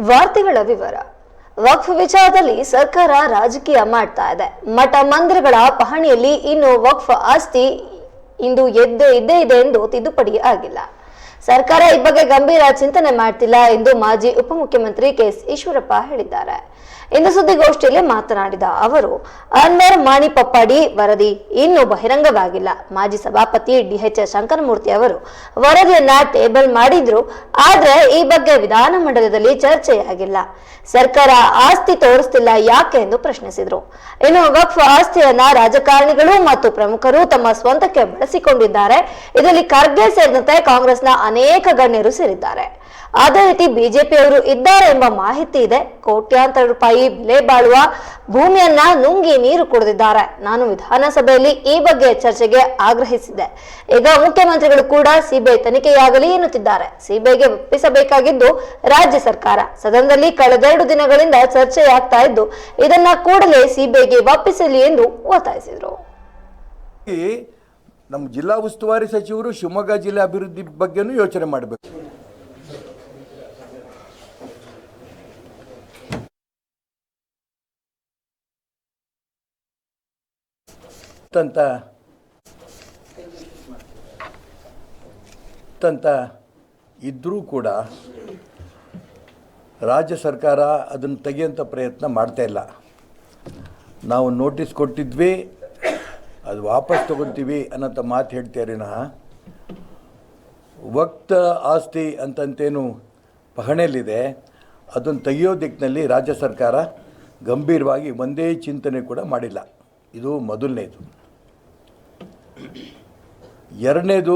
ವಾರ್ತೆಗಳ ವಿವರ. ವಕ್ಫ್ ವಿಚಾರದಲ್ಲಿ ಸರ್ಕಾರ ರಾಜಕೀಯ ಮಾಡ್ತಾ ಇದೆ. ಮಠ ಮಂದಿರಗಳ ಪಹಣಿಯಲ್ಲಿ ಇನ್ನು ವಕ್ಫ್ ಆಸ್ತಿ ಇಂದು ಇದ್ದೇ ಇದೆ ಎಂದು ತಿದ್ದುಪಡಿ ಆಗಿಲ್ಲ. ಸರ್ಕಾರ ಈ ಬಗ್ಗೆ ಗಂಭೀರ ಚಿಂತನೆ ಮಾಡ್ತಿಲ್ಲ ಎಂದು ಮಾಜಿ ಉಪಮುಖ್ಯಮಂತ್ರಿ ಕೆಎಸ್ ಈಶ್ವರಪ್ಪ ಹೇಳಿದ್ದಾರೆ. ಇಂದು ಸುದ್ದಿಗೋಷ್ಠಿಯಲ್ಲಿ ಮಾತನಾಡಿದ ಅವರು, ಅನ್ವರ್ ಮಾಣಿ ಪಪ್ಪಾಡಿ ವರದಿ ಇನ್ನೂ ಬಹಿರಂಗವಾಗಿಲ್ಲ. ಮಾಜಿ ಸಭಾಪತಿ ಡಿಎಚ್ ಶಂಕರಮೂರ್ತಿ ಅವರು ವರದಿಯನ್ನ ಟೇಬಲ್ ಮಾಡಿದ್ರು, ಆದ್ರೆ ಈ ಬಗ್ಗೆ ವಿಧಾನಮಂಡಲದಲ್ಲಿ ಚರ್ಚೆಯಾಗಿಲ್ಲ. ಸರ್ಕಾರ ಆಸ್ತಿ ತೋರಿಸ್ತಿಲ್ಲ ಯಾಕೆ ಎಂದು ಪ್ರಶ್ನಿಸಿದ್ರು. ಇನ್ನು ವಕ್ಫ್ ಆಸ್ತಿಯನ್ನ ರಾಜಕಾರಣಿಗಳು ಮತ್ತು ಪ್ರಮುಖರು ತಮ್ಮ ಸ್ವಂತಕ್ಕೆ ಬಳಸಿಕೊಂಡಿದ್ದಾರೆ. ಇದರಲ್ಲಿ ಖರ್ಗೆ ಸೇರಿದಂತೆ ಕಾಂಗ್ರೆಸ್ನ ಅನೇಕ ಗಣ್ಯರು ಸೇರಿದ್ದಾರೆ. ಅದೇ ರೀತಿ ಬಿಜೆಪಿಯವರು ಇದ್ದಾರೆ ಎಂಬ ಮಾಹಿತಿ ಇದೆ. ಕೋಟ್ಯಾಂತರ ರೂಪಾಯಿ ಬೆಲೆ ಬಾಳುವ ಭೂಮಿಯನ್ನ ನುಂಗಿ ನೀರು ಕುಡಿದಿದ್ದಾರೆ. ನಾನು ವಿಧಾನಸಭೆಯಲ್ಲಿ ಈ ಬಗ್ಗೆ ಚರ್ಚೆಗೆ ಆಗ್ರಹಿಸಿದ್ದೆ. ಈಗ ಮುಖ್ಯಮಂತ್ರಿಗಳು ಕೂಡ ಸಿಬಿಐ ತನಿಖೆಯಾಗಲಿ ಎನ್ನುತ್ತಿದ್ದಾರೆ. ಸಿಬಿಐಗೆ ಒಪ್ಪಿಸಬೇಕಾಗಿದ್ದು ರಾಜ್ಯ ಸರ್ಕಾರ. ಸದನದಲ್ಲಿ ಕಳೆದೆರಡು ದಿನಗಳಿಂದ ಚರ್ಚೆಯಾಗ್ತಾ ಇದ್ದು, ಇದನ್ನ ಕೂಡಲೇ ಸಿಬಿಐಗೆ ಒಪ್ಪಿಸಲಿ ಎಂದು ಒತ್ತಾಯಿಸಿದರು. ನಮ್ಮ ಜಿಲ್ಲಾ ಉಸ್ತುವಾರಿ ಸಚಿವರು ಶಿವಮೊಗ್ಗ ಜಿಲ್ಲೆ ಅಭಿವೃದ್ಧಿ ಬಗ್ಗೆನೂ ಯೋಚನೆ ಮಾಡಬೇಕು. ಇದ್ರೂ ಕೂಡ ರಾಜ್ಯ ಸರ್ಕಾರ ಅದನ್ನು ತೆಗೆಯುವಂಥ ಪ್ರಯತ್ನ ಮಾಡ್ತಾ ಇಲ್ಲ. ನಾವು ನೋಟಿಸ್ ಕೊಟ್ಟಿದ್ವಿ, ಅದು ವಾಪಸ್ ತಗೊಳ್ತೀವಿ ಅನ್ನೋಂಥ ಮಾತು ಹೇಳ್ತೀರಿನ ವಕ್ತ ಆಸ್ತಿ ಅಂತಂತೇನು ಪಹಣಿಯಲ್ಲಿದೆ, ಅದನ್ನು ತೆಗೆಯೋ ದಿಕ್ಕಿನಲ್ಲಿ ರಾಜ್ಯ ಸರ್ಕಾರ ಗಂಭೀರವಾಗಿ ಒಂದೇ ಚಿಂತನೆ ಕೂಡ ಮಾಡಿಲ್ಲ. ಇದು ಮೊದಲನೇದು. ಎರಡನೇದು,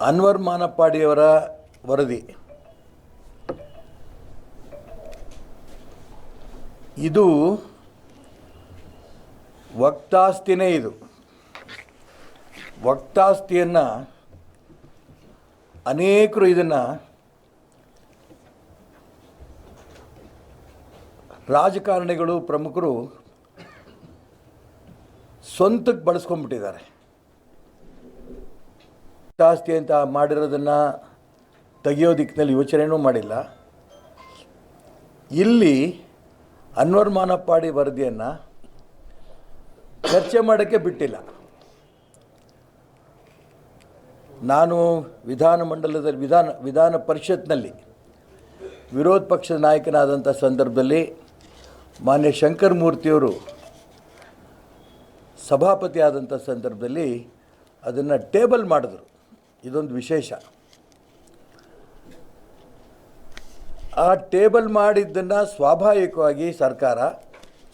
ಅನ್ವರ್ ಮಾನಪ್ಪಾಡಿಯವರ ವರದಿ. ಇದು ವಕ್ತಾಸ್ತಿನೇ. ಇದು ವಕ್ತಾಸ್ತಿಯನ್ನು ಅನೇಕರು ಇದನ್ನು ರಾಜಕಾರಣಿಗಳು ಪ್ರಮುಖರು ಸ್ವಂತಕ್ಕೆ ಬಳಸ್ಕೊಂಡ್ಬಿಟ್ಟಿದ್ದಾರೆ. ಆಸ್ತಿ ಅಂತ ಮಾಡಿರೋದನ್ನು ತೆಗೆಯೋ ದಿಕ್ಕಿನಲ್ಲಿ ಯೋಚನೆಯೂ ಮಾಡಿಲ್ಲ. ಇಲ್ಲಿ ಅನ್ವರ್ ಮಾನಪ್ಪಾಡಿ ವರದಿಯನ್ನು ಚರ್ಚೆ ಮಾಡೋಕ್ಕೆ ಬಿಟ್ಟಿಲ್ಲ. ನಾನು ವಿಧಾನಮಂಡಲದಲ್ಲಿ ವಿಧಾನ ಪರಿಷತ್ನಲ್ಲಿ ವಿರೋಧ ಪಕ್ಷದ ನಾಯಕನಾದಂಥ ಸಂದರ್ಭದಲ್ಲಿ ಮಾನ್ಯ ಶಂಕರಮೂರ್ತಿಯವರು ಸಭಾಪತಿ ಆದಂಥ ಸಂದರ್ಭದಲ್ಲಿ ಅದನ್ನು ಟೇಬಲ್ ಮಾಡಿದ್ರು. ಇದೊಂದು ವಿಶೇಷ. ಆ ಟೇಬಲ್ ಮಾಡಿದ್ದನ್ನು ಸ್ವಾಭಾವಿಕವಾಗಿ ಸರ್ಕಾರ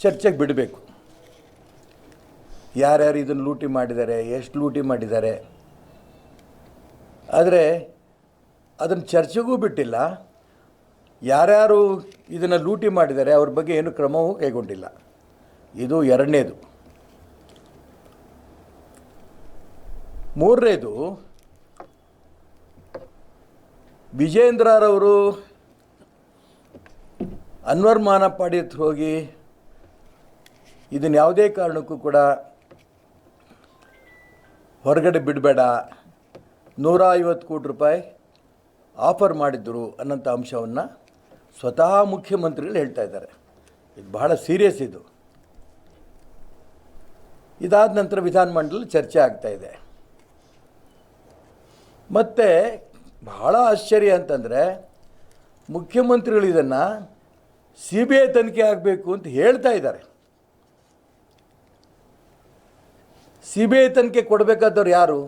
ಚರ್ಚೆಗೆ ಬಿಡಬೇಕು. ಯಾರ್ಯಾರು ಇದನ್ನು ಲೂಟಿ ಮಾಡಿದ್ದಾರೆ, ಎಷ್ಟು ಲೂಟಿ ಮಾಡಿದ್ದಾರೆ, ಆದರೆ ಅದನ್ನು ಚರ್ಚೆಗೂ ಬಿಟ್ಟಿಲ್ಲ. ಯಾರ್ಯಾರು ಇದನ್ನು ಲೂಟಿ ಮಾಡಿದ್ದಾರೆ ಅವ್ರ ಬಗ್ಗೆ ಏನು ಕ್ರಮವೂ ಕೈಗೊಂಡಿಲ್ಲ. ಇದು ಎರಡನೇದು. ಮೂರನೇದು, ವಿಜೇಂದ್ರರವರು ಅನ್ವರ್ ಮಾನಪ್ಪಾಡಿ ಹತ್ರ ಹೋಗಿ ಇದನ್ನು ಯಾವುದೇ ಕಾರಣಕ್ಕೂ ಕೂಡ ಹೊರಗಡೆ ಬಿಡಬೇಡ, 150 ಕೋಟಿ ರೂಪಾಯಿ ಆಫರ್ ಮಾಡಿದ್ದರು ಅನ್ನೋಂಥ ಅಂಶವನ್ನು ಸ್ವತಃ ಮುಖ್ಯಮಂತ್ರಿಗಳು ಹೇಳ್ತಾ ಇದ್ದಾರೆ. ಇದು ಬಹಳ ಸೀರಿಯಸ್. ಇದು ಇದಾದ ನಂತರ ವಿಧಾನಮಂಡಲ ಚರ್ಚೆ ಆಗ್ತಾಯಿದೆ. ಮತ್ತು ಬಹಳ ಆಶ್ಚರ್ಯ ಅಂತಂದರೆ, ಮುಖ್ಯಮಂತ್ರಿಗಳು ಇದನ್ನು ಸಿಬಿಐ ತನಿಖೆ ಆಗಬೇಕು ಅಂತ ಹೇಳ್ತಾ ಇದ್ದಾರೆ. ಸಿಬಿಐ ತನಿಖೆ ಕೊಡಬೇಕಾದವ್ರು ಯಾರು?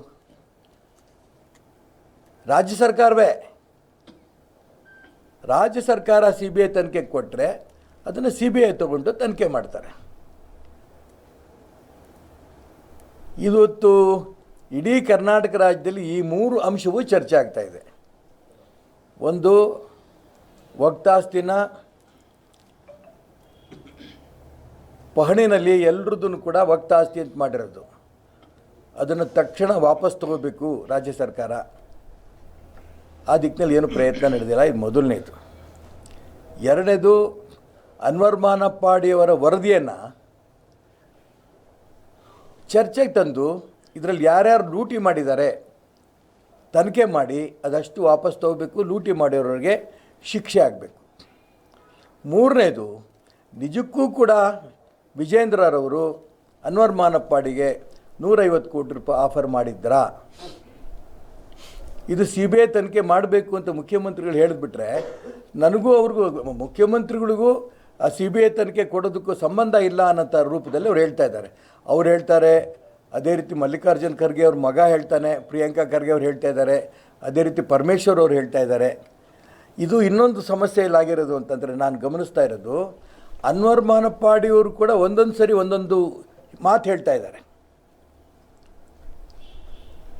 ರಾಜ್ಯ ಸರ್ಕಾರವೇ. ರಾಜ್ಯ ಸರ್ಕಾರ ಸಿಬಿಐ ತನಿಖೆ ಕೊಟ್ಟರೆ ಅದನ್ನು ಸಿಬಿಐ ತಗೊಂಡು ತನಿಖೆ ಮಾಡ್ತಾರೆ. ಇವತ್ತು ಇಡೀ ಕರ್ನಾಟಕ ರಾಜ್ಯದಲ್ಲಿ ಈ ಮೂರು ಅಂಶವೂ ಚರ್ಚೆ ಆಗ್ತಾಯಿದೆ. ಒಂದು, ವಕ್ತಾಸ್ತಿನ ಪಹಣಿನಲ್ಲಿ ಎಲ್ಲರದ್ದೂ ಕೂಡ ವಕ್ತಾಸ್ತಿ ಅಂತ ಮಾಡಿರೋದು, ಅದನ್ನು ತಕ್ಷಣ ವಾಪಸ್ ತಗೋಬೇಕು ರಾಜ್ಯ ಸರ್ಕಾರ. ಆ ದಿಕ್ಕಿನಲ್ಲಿ ಏನು ಪ್ರಯತ್ನ ನಡೆದಿಲ್ಲ. ಇದು ಮೊದಲನೇದು. ಎರಡನೇದು, ಅನ್ವರ್ ಮಾನಪ್ಪಾಡಿಯವರ ವರದಿಯನ್ನು ಚರ್ಚೆಗೆ ತಂದು ಇದರಲ್ಲಿ ಯಾರ್ಯಾರು ಲೂಟಿ ಮಾಡಿದ್ದಾರೆ ತನಿಖೆ ಮಾಡಿ ಅದಷ್ಟು ವಾಪಸ್ ತಗೋಬೇಕು, ಲೂಟಿ ಮಾಡಿರೋರಿಗೆ ಶಿಕ್ಷೆ ಆಗಬೇಕು. ಮೂರನೇದು, ನಿಜಕ್ಕೂ ಕೂಡ ವಿಜೇಂದ್ರರವರು ಅನ್ವರ್ ಮಾನಪ್ಪಾಡಿಗೆ 150 ಕೋಟಿ ರೂಪಾಯಿ ಆಫರ್ ಮಾಡಿದ್ರಾ? ಇದು CBI ತನಿಖೆ ಮಾಡಬೇಕು ಅಂತ ಮುಖ್ಯಮಂತ್ರಿಗಳು ಹೇಳಿದ್ಬಿಟ್ರೆ ನನಗೂ ಅವ್ರಿಗೂ, ಮುಖ್ಯಮಂತ್ರಿಗಳಿಗೂ ಆ CBI ತನಿಖೆ ಕೊಡೋದಕ್ಕೂ ಸಂಬಂಧ ಇಲ್ಲ ಅನ್ನೋಂಥ ರೂಪದಲ್ಲಿ ಅವ್ರು ಹೇಳ್ತಾ ಇದ್ದಾರೆ. ಅವ್ರು ಹೇಳ್ತಾರೆ, ಅದೇ ರೀತಿ ಮಲ್ಲಿಕಾರ್ಜುನ್ ಖರ್ಗೆ ಅವ್ರ ಮಗ ಹೇಳ್ತಾನೆ, ಪ್ರಿಯಾಂಕಾ ಖರ್ಗೆ ಅವ್ರು ಹೇಳ್ತಾ ಇದ್ದಾರೆ, ಅದೇ ರೀತಿ ಪರಮೇಶ್ವರ್ ಅವ್ರು ಹೇಳ್ತಾ ಇದ್ದಾರೆ. ಇದು ಇನ್ನೊಂದು ಸಮಸ್ಯೆಯಲ್ಲಾಗಿರೋದು ಅಂತಂದರೆ, ನಾನು ಗಮನಿಸ್ತಾ ಇರೋದು, ಅನ್ವರ್ ಮಾನಪ್ಪಾಡಿಯವರು ಕೂಡ ಒಂದೊಂದು ಸರಿ ಒಂದೊಂದು ಮಾತು ಹೇಳ್ತಾ ಇದ್ದಾರೆ.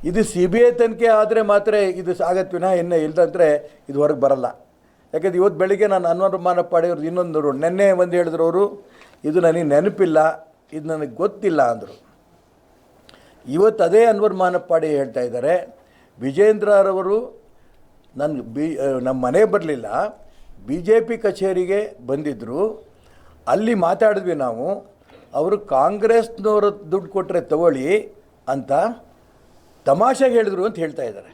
ಇದು CBI ತನಿಖೆ ಆದರೆ ಮಾತ್ರ ಇದು ಆಗತ್ತೆ ವಿನಃ ಇನ್ನೂ ಇಲ್ಲದಂದರೆ ಇದು ಹೊರಗೆ ಬರಲ್ಲ. ಯಾಕೆಂದರೆ ಇವತ್ತು ಬೆಳಿಗ್ಗೆ ನಾನು ಅನ್ವರ್ ಮಾನಪ್ಪಾಡಿಯವ್ರದ್ದು ಇನ್ನೊಂದು ನೆನ್ನೆ ಒಂದು ಹೇಳಿದ್ರು ಅವರು, ಇದು ನನಗೆ ನೆನಪಿಲ್ಲ, ಇದು ನನಗೆ ಗೊತ್ತಿಲ್ಲ ಅಂದರು. ಇವತ್ತು ಅದೇ ಅನ್ವರ್ ಮಾನಪ್ಪಾಡಿ ಹೇಳ್ತಾ ಇದ್ದಾರೆ, ವಿಜೇಂದ್ರರವರು ನಮ್ಮ ಮನೆ ಬರಲಿಲ್ಲ, BJP ಕಚೇರಿಗೆ ಬಂದಿದ್ದರು, ಅಲ್ಲಿ ಮಾತಾಡಿದ್ವಿ ನಾವು, ಅವರು ಕಾಂಗ್ರೆಸ್ನವರು ದುಡ್ಡು ಕೊಟ್ಟರೆ ತಗೊಳ್ಳಿ ಅಂತ ತಮಾಷೆಗೆ ಹೇಳಿದ್ರು ಅಂತ ಹೇಳ್ತಾ ಇದ್ದಾರೆ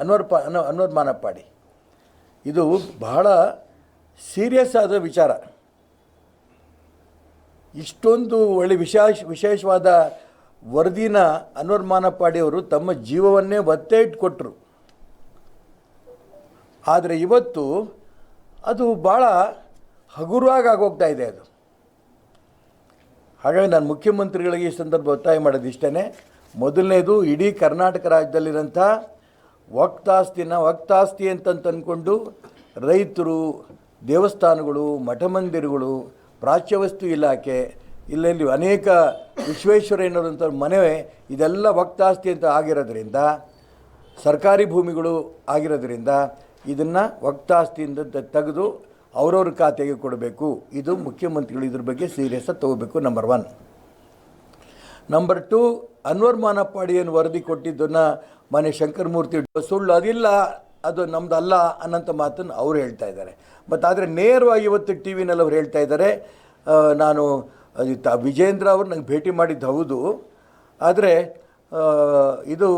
ಅನ್ವರ್ ಮಾನಪ್ಪಾಡಿ. ಇದು ಬಹಳ ಸೀರಿಯಸ್ ಆದ ವಿಚಾರ. ಇಷ್ಟೊಂದು ಒಳ್ಳೆ ವಿಶೇಷವಾದ ವರದಿನ ಅನ್ವರ್ ಮಾನಪ್ಪಾಡಿಯವರು ತಮ್ಮ ಜೀವವನ್ನೇ ಒತ್ತೆ ಇಟ್ಕೊಟ್ರು. ಆದರೆ ಇವತ್ತು ಅದು ಭಾಳ ಹಗುರವಾಗಿ ಆಗೋಗ್ತಾ ಇದೆ ಅದು. ಹಾಗಾಗಿ ನಾನು ಮುಖ್ಯಮಂತ್ರಿಗಳಿಗೆ ಈ ಸಂದರ್ಭ ಒತ್ತಾಯ ಮಾಡೋದು ಇಷ್ಟೇ. ಮೊದಲನೇದು, ಇಡೀ ಕರ್ನಾಟಕ ರಾಜ್ಯದಲ್ಲಿರೋಂಥ ವಕ್ತಾಸ್ತಿ ಅಂತ ಅಂದ್ಕೊಂಡು ರೈತರು, ದೇವಸ್ಥಾನಗಳು, ಮಠ ಮಂದಿರಗಳು, ಪ್ರಾಚ್ಯವಸ್ತು ಇಲಾಖೆ, ಇಲ್ಲೆಲ್ಲಿ ಅನೇಕ ವಿಶ್ವೇಶ್ವರಯ್ಯನವರಂಥ ಮನೆ, ಇದೆಲ್ಲ ವಕ್ತಾಸ್ತಿ ಅಂತ ಆಗಿರೋದ್ರಿಂದ, ಸರ್ಕಾರಿ ಭೂಮಿಗಳು ಆಗಿರೋದ್ರಿಂದ ಇದನ್ನು ವಕ್ತಾಸ್ತಿಯಿಂದ ತೆಗೆದು ಅವ್ರವ್ರ ಖಾತೆಗೆ ಕೊಡಬೇಕು. ಇದು ಮುಖ್ಯಮಂತ್ರಿಗಳು ಇದ್ರ ಬಗ್ಗೆ ಸೀರಿಯಸ್ಸಾಗಿ ತಗೋಬೇಕು, ನಂಬರ್ 1. ನಂಬರ್ 2, ಅನ್ವರ್ ಮಾನಪ್ಪಾಡಿ ಏನು ವರದಿ ಕೊಟ್ಟಿದ್ದನ್ನು ಮನೆ ಶಂಕರಮೂರ್ತಿ ಸುಳ್ಳು, ಅದಿಲ್ಲ, ಅದು ನಮ್ದು ಅಲ್ಲ ಅನ್ನೋಂಥ ಮಾತನ್ನು ಅವ್ರು ಹೇಳ್ತಾ ಇದ್ದಾರೆ. ಮತ್ತು ಆದರೆ ನೇರವಾಗಿ ಇವತ್ತು TV ನಲ್ಲಿ ಅವ್ರು ಹೇಳ್ತಾ ಇದ್ದಾರೆ, ನಾನು ವಿಜೇಂದ್ರ ಅವರು ನಂಗೆ ಭೇಟಿ ಮಾಡಿದ್ದು ಹೌದು, ಆದರೆ ಇದು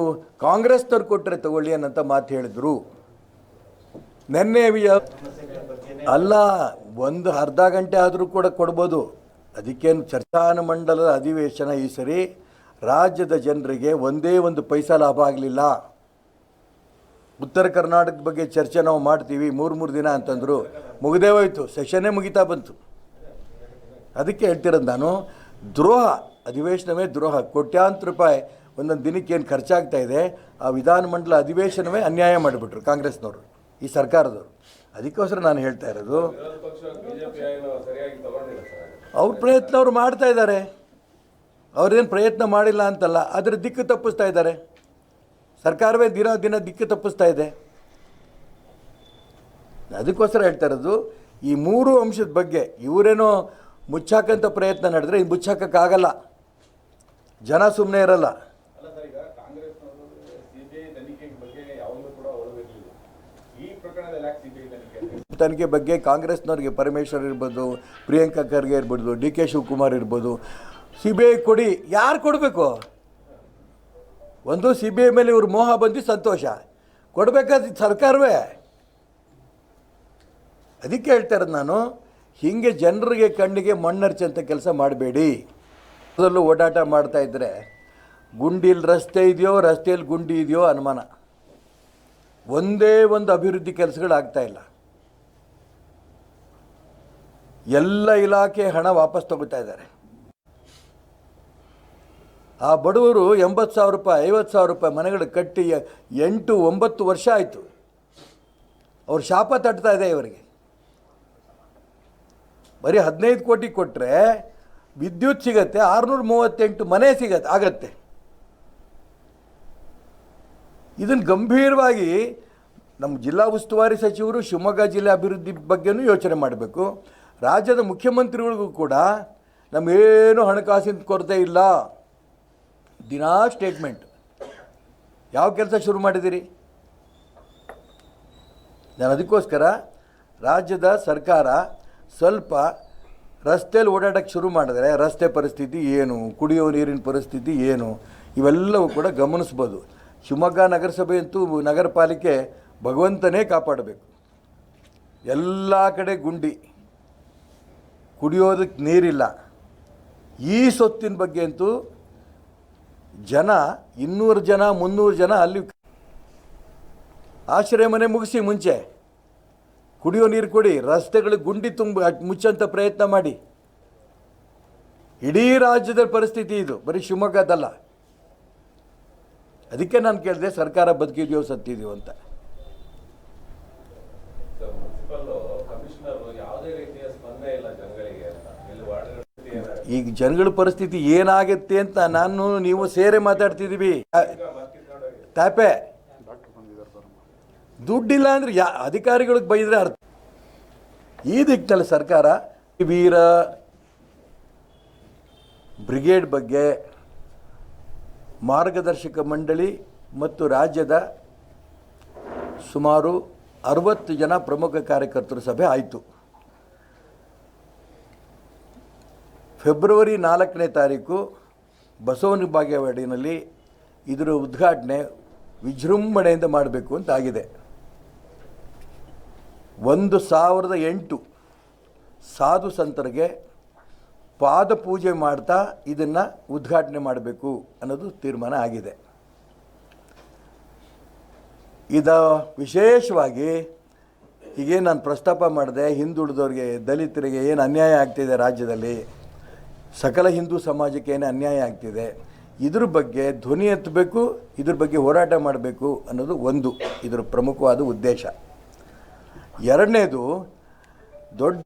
ಕಾಂಗ್ರೆಸ್ನವ್ರು ಕೊಟ್ಟರೆ ತಗೊಳ್ಳಿ ಅನ್ನೋಂಥ ಮಾತು ಹೇಳಿದ್ರು. ನೆನ್ನೆ ಅಲ್ಲ, ಒಂದು ಅರ್ಧ ಗಂಟೆ ಆದರೂ ಕೂಡ ಕೊಡ್ಬೋದು, ಅದಕ್ಕೇನು ಚರ್ಚಾನುಮಂಡಲದ ಅಧಿವೇಶನ ಈ ಸರಿ ರಾಜ್ಯದ ಜನರಿಗೆ ಒಂದೇ ಒಂದು ಪೈಸಾ ಲಾಭ ಆಗಲಿಲ್ಲ. ಉತ್ತರ ಕರ್ನಾಟಕದ ಬಗ್ಗೆ ಚರ್ಚೆ ನಾವು ಮಾಡ್ತೀವಿ 3 ದಿನ ಅಂತಂದರು, ಮುಗಿದೇ ಹೋಯ್ತು, ಸೆಷನ್ನೇ ಮುಗಿತಾ ಬಂತು. ಅದಕ್ಕೆ ಹೇಳ್ತಿರೋದು ನಾನು, ದ್ರೋಹ, ಅಧಿವೇಶನವೇ ದ್ರೋಹ. ಕೋಟ್ಯಾಂತರ ರೂಪಾಯಿ ಒಂದೊಂದು ದಿನಕ್ಕೆ ಏನು ಖರ್ಚಾಗ್ತಾ ಇದೆ, ಆ ವಿಧಾನಮಂಡಲ ಅಧಿವೇಶನವೇ ಅನ್ಯಾಯ ಮಾಡಿಬಿಟ್ರು ಕಾಂಗ್ರೆಸ್ನವರು, ಈ ಸರ್ಕಾರದವರು. ಅದಕ್ಕೋಸ್ಕರ ನಾನು ಹೇಳ್ತಾ ಇರೋದು, ಅವ್ರ ಪ್ರಯತ್ನ ಅವ್ರು ಮಾಡ್ತಾ ಇದ್ದಾರೆ, ಅವ್ರೇನು ಪ್ರಯತ್ನ ಮಾಡಿಲ್ಲ ಅಂತಲ್ಲ, ಅದರ ದಿಕ್ಕು ತಪ್ಪಿಸ್ತಾ ಇದ್ದಾರೆ. ಸರ್ಕಾರವೇ ದಿನ ದಿಕ್ಕು ತಪ್ಪಿಸ್ತಾ ಇದೆ. ಅದಕ್ಕೋಸ್ಕರ ಹೇಳ್ತಾ ಇರೋದು, ಈ 3 ಅಂಶದ ಬಗ್ಗೆ ಇವರೇನೋ ಮುಚ್ಚಾಕಂಥ ಪ್ರಯತ್ನ ನಡೆದ್ರೆ ಇದು ಮುಚ್ಚಾಕಕ್ಕಾಗಲ್ಲ, ಜನ ಸುಮ್ಮನೆ ಇರಲ್ಲ. ತನಿಖೆ ಬಗ್ಗೆ ಕಾಂಗ್ರೆಸ್ನವ್ರಿಗೆ ಪರಮೇಶ್ವರ್ ಇರ್ಬೋದು, ಪ್ರಿಯಾಂಕಾ ಖರ್ಗೆ ಇರ್ಬೋದು, DK ಶಿವಕುಮಾರ್ ಇರ್ಬೋದು, CBI ಕೊಡಿ. ಯಾರು ಕೊಡಬೇಕು? ಒಂದು CBI ಮೇಲೆ ಇವ್ರು ಮೋಹ ಬಂದು ಸಂತೋಷ, ಕೊಡಬೇಕಾದ ಸರ್ಕಾರವೇ. ಅದಕ್ಕೆ ಹೇಳ್ತಾ ಇರೋದು ನಾನು, ಹೀಗೆ ಜನರಿಗೆ ಕಣ್ಣಿಗೆ ಮಣ್ಣರ್ಚಂಥ ಕೆಲಸ ಮಾಡಬೇಡಿ. ಅದರಲ್ಲೂ ಓಡಾಟ ಮಾಡ್ತಾ ಇದ್ದರೆ ಗುಂಡಿಲಿ ರಸ್ತೆ ಇದೆಯೋ, ರಸ್ತೆಯಲ್ಲಿ ಗುಂಡಿ ಇದೆಯೋ ಅನುಮಾನ. ಒಂದೇ ಒಂದು ಅಭಿವೃದ್ಧಿ ಕೆಲಸಗಳಾಗ್ತಾ ಇಲ್ಲ. ಎಲ್ಲ ಇಲಾಖೆ ಹಣ ವಾಪಸ್ ತಗೋತಾ ಇದ್ದಾರೆ. ಆ ಬಡವರು 80,000 ರೂಪಾಯಿ 50,000 ರೂಪಾಯಿ ಮನೆಗಳು ಕಟ್ಟಿ 8-9 ವರ್ಷ ಆಯಿತು. ಅವ್ರು ಶಾಪ ತಟ್ತಾ ಇದೆ ಇವರಿಗೆ. ಬರೀ 15 ಕೋಟಿ ಕೊಟ್ಟರೆ ವಿದ್ಯುತ್ ಸಿಗತ್ತೆ, 638 ಮನೆ ಆಗತ್ತೆ. ಇದನ್ನು ಗಂಭೀರವಾಗಿ ನಮ್ಮ ಜಿಲ್ಲಾ ಉಸ್ತುವಾರಿ ಸಚಿವರು ಶಿವಮೊಗ್ಗ ಜಿಲ್ಲೆ ಅಭಿವೃದ್ಧಿ ಬಗ್ಗೆನೂ ಯೋಚನೆ ಮಾಡಬೇಕು. ರಾಜ್ಯದ ಮುಖ್ಯಮಂತ್ರಿಗಳಿಗೂ ಕೂಡ ನಮಗೇನು ಹಣಕಾಸಿನ ಕೊರತೆ ಇಲ್ಲ, ದಿನಾ ಸ್ಟೇಟ್ಮೆಂಟ್. ಯಾವ ಕೆಲಸ ಶುರು ಮಾಡಿದ್ದೀರಿ? ನಾನು ಅದಕ್ಕೋಸ್ಕರ ರಾಜ್ಯದ ಸರ್ಕಾರ ಸ್ವಲ್ಪ ರಸ್ತೆಯಲ್ಲಿ ಓಡಾಡೋಕ್ಕೆ ಶುರು ಮಾಡಿದ್ರೆ ರಸ್ತೆ ಪರಿಸ್ಥಿತಿ ಏನು, ಕುಡಿಯೋ ನೀರಿನ ಪರಿಸ್ಥಿತಿ ಏನು, ಇವೆಲ್ಲವೂ ಕೂಡ ಗಮನಿಸ್ಬೋದು. ಶಿವಮೊಗ್ಗ ನಗರಸಭೆ ಅಂತೂ ನಗರ ಪಾಲಿಕೆ ಭಗವಂತನೇ ಕಾಪಾಡಬೇಕು. ಎಲ್ಲ ಕಡೆ ಗುಂಡಿ, ಕುಡಿಯೋದಕ್ಕೆ ನೀರಿಲ್ಲ. ಈ ಸೊತ್ತಿನ ಬಗ್ಗೆ ಅಂತೂ ಜನ 200 ಜನ 300 ಜನ ಅಲ್ಲಿ ಆಶ್ರಯ ಮನೆ ಮುಗಿಸಿ ಮುಂಚೆ ಕುಡಿಯೋ ನೀರು ಕೊಡಿ, ರಸ್ತೆಗಳಿಗೆ ಗುಂಡಿ ಮುಚ್ಚಂಥ ಪ್ರಯತ್ನ ಮಾಡಿ. ಇಡೀ ರಾಜ್ಯದ ಪರಿಸ್ಥಿತಿ ಇದು, ಬರೀ ಶಿವಮೊಗ್ಗದಲ್ಲ. ಅದಕ್ಕೆ ನಾನು ಕೇಳಿದೆ ಸರ್ಕಾರ ಬದುಕಿದೆಯೋ ಸತ್ತಿದೆಯೋ ಅಂತ. ಈಗ ಜನಗಳ ಪರಿಸ್ಥಿತಿ ಏನಾಗುತ್ತೆ ಅಂತ ನೀವು ಸೇರೆ ಮಾತಾಡ್ತಿದ್ದೀವಿ. ತಾಪೆ ದುಡ್ಡಿಲ್ಲ ಅಂದ್ರೆ ಅಧಿಕಾರಿಗಳಿಗೆ ಬೈದ್ರೆ ಅರ್ಥ. ಈ ದಿಕ್ಕಿನಲ್ಲಿ ಸರ್ಕಾರ ವೀರ ಬ್ರಿಗೇಡ್ ಬಗ್ಗೆ ಮಾರ್ಗದರ್ಶಕ ಮಂಡಳಿ ಮತ್ತು ರಾಜ್ಯದ ಸುಮಾರು 60 ಜನ ಪ್ರಮುಖ ಕಾರ್ಯಕರ್ತರ ಸಭೆ ಆಯಿತು. ಫೆಬ್ರವರಿ 4ನೇ ತಾರೀಕು ಬಸವನ ಬಾಗೇವಾಡಿನಲ್ಲಿ ಇದರ ಉದ್ಘಾಟನೆ ವಿಜೃಂಭಣೆಯಿಂದ ಮಾಡಬೇಕು ಅಂತ ಆಗಿದೆ. 1008 ಸಾಧು ಸಂತರಿಗೆ ಪಾದ ಪೂಜೆ ಮಾಡ್ತಾ ಇದನ್ನು ಉದ್ಘಾಟನೆ ಮಾಡಬೇಕು ಅನ್ನೋದು ತೀರ್ಮಾನ ಆಗಿದೆ. ಇದು ವಿಶೇಷವಾಗಿ ಹೀಗೆ ನಾನು ಪ್ರಸ್ತಾಪ ಮಾಡಿದೆ, ಹಿಂದುಳಿದವ್ರಿಗೆ ದಲಿತರಿಗೆ ಏನು ಅನ್ಯಾಯ ಆಗ್ತಿದೆ ರಾಜ್ಯದಲ್ಲಿ, ಸಕಲ ಹಿಂದೂ ಸಮಾಜಕ್ಕೆ ಏನು ಅನ್ಯಾಯ ಆಗ್ತಿದೆ, ಇದ್ರ ಬಗ್ಗೆ ಧ್ವನಿ ಎತ್ತಬೇಕು, ಇದ್ರ ಬಗ್ಗೆ ಹೋರಾಟ ಮಾಡಬೇಕು ಅನ್ನೋದು ಒಂದು ಇದರ ಪ್ರಮುಖವಾದ ಉದ್ದೇಶ. ಎರಡನೇದು, ದೊಡ್ಡ